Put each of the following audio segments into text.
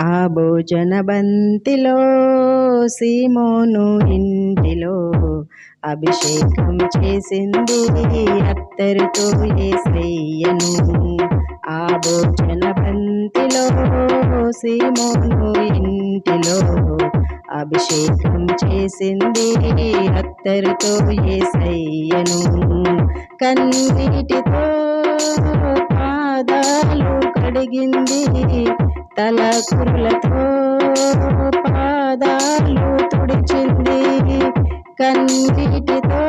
ఆ భోజన బంతిలో సీమోను ఇంటిలో అభిషేకం చేసింది అత్తరుతో యేసయ్యను. ఆ భోజన బంతిలో సీమోను ఇంటిలో అభిషేకం చేసింది అత్తరుతో యేసయ్యను. కన్నీటితో పాదాలు కడిగింది, తలకురులతో పాదాలు తుడిచింది. కన్నీటితో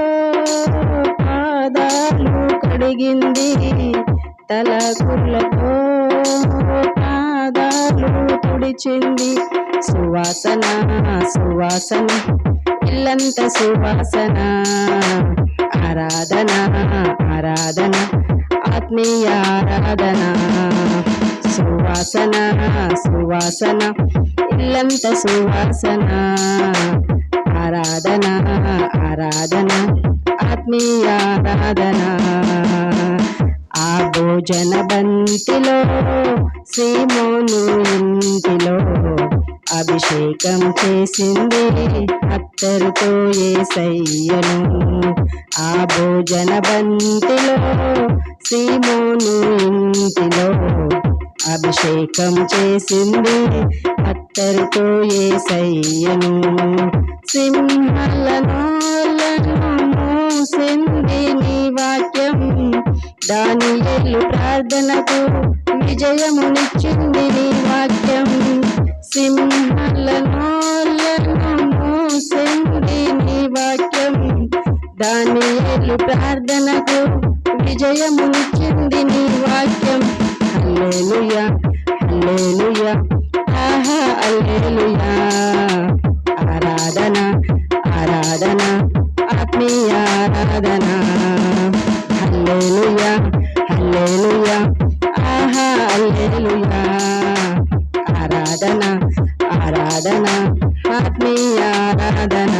పాదాలు కడిగింది, తలకురులతో పాదాలు తుడిచింది. సువాసన సువాసన ఇల్లంత సువాసన, ఆరాధన ఆరాధన ఆత్మీయ ఆరాధన. సువాసన సువాసన ఇల్లంత సువాసన, ఆరాధన ఆరాధన ఆత్మీయ ఆరాధన. ఆ భోజన బంతిలో సీమోను ఇంటిలో అభిషేకం చేసింది అత్తరుతో యేసయ్యను. ఆ భోజన బంతిలో సీమోను ఇంటిలో అభిషేకం చేసింది అత్తరుతో యేసయ్యను. సింహలను మూసింది నీ వాక్యం, దానియేలు ప్రార్థనకు విజయమునిచ్చింది నీ వాక్యం. సింహలను మూసింది నీ వాక్యం, దానియేలు ప్రార్థనకు విజయమునిచ్చింది నీ వాక్యం. హల్లెలూయా హల్లెలూయా ఆహా హల్లెలూయా. ఆరాధన ఆరాధన ఆత్మీయ ఆరాధన. హల్లెలూయా హల్లెలూయా ఆహా హల్లెలూయా. ఆరాధన ఆరాధన ఆత్మీయ ఆరాధన.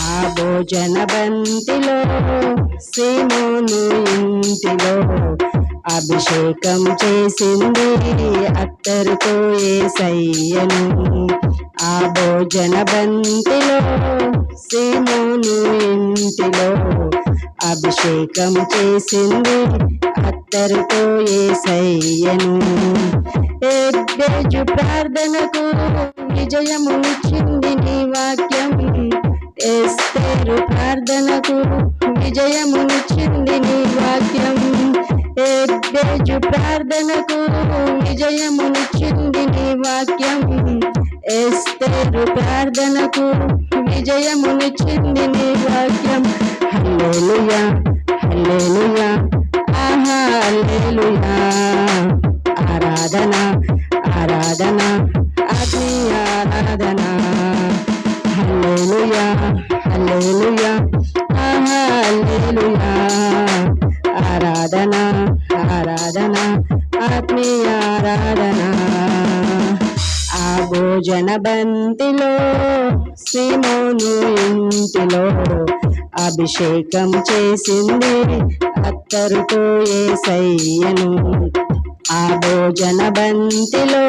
ఆ భోజన బంతిలో సీమోను ఇంటిలో అభిషేకం చేసింది అత్తరుతో యేసయ్యను. ఆ భోజన బంతిలో సీమోను ఇంటిలో అభిషేకం చేసింది అత్తరుతో యేసయ్యను. ఎబ్బేజు ప్రార్థనకు విజయమునిచ్చింది నీ వాక్యం, ఎస్తేరు ప్రార్థనకు విజయమునిచ్చింది నీ వాక్యం. ఎబ్బేజు ప్రార్థనకు విజయమునిచ్చింది నీ వాక్యం, ఎస్తేరు ప్రార్థనకు విజయమునిచ్చింది నీ వాక్యం. హల్లెలూయా హల్లెలూయా ఆహా హల్లెలూయా. ఆరాధన ఆరాధన ఆత్మీయ ఆరాధన. హల్లెలూయా హల్లెలూయా ఆహా హల్లెలూయా. ఆరాధన ఆరాధన ఆత్మీయ ఆరాధన. ఆ భోజన బంతిలో సీమోను ఇంటిలో అభిషేకం చేసింది అత్తరుతో యేసయ్యను. ఆ భోజన బంతిలో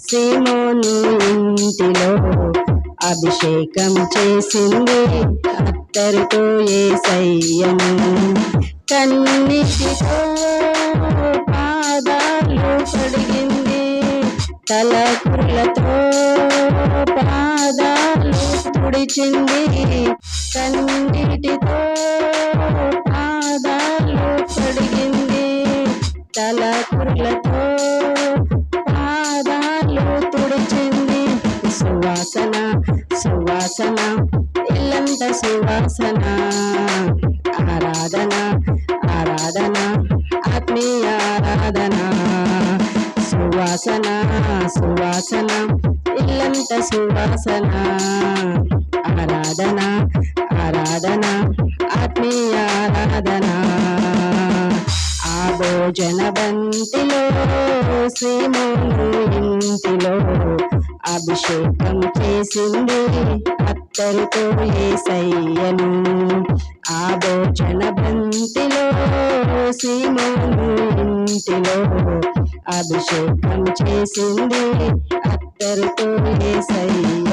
సీమోను ఇంటిలో అభిషేకం చేసింది అత్తరుతో యేసయ్యను. కన్నీటితో పాదాలు కడిగింది, తలకురులతో పాదాలు తుడిచింది. కన్నీటితో పాదాలు కడిగింది, తలకురులతో పాదాలు తుడిచింది. సువాసన సువాసన ఇల్లంత సువాసన, ఆరాధన ఆరాధన ఆత్మీయ ఆరాధన. సువాసన సువాసన ఇల్లంత సువాసన, ఆరాధన ఆరాధన ఆత్మీయ ఆరాధన. ఆ భోజన బంతిలో సీమోను ఇంటిలో అభిషేకం చేసింది అత్తరుతో యేసయ్యను. ఆ భోజన బంతిలో సీమోను ఇంటిలో అభిషేకం చేసింది అత్తరుతో యేసయ్యా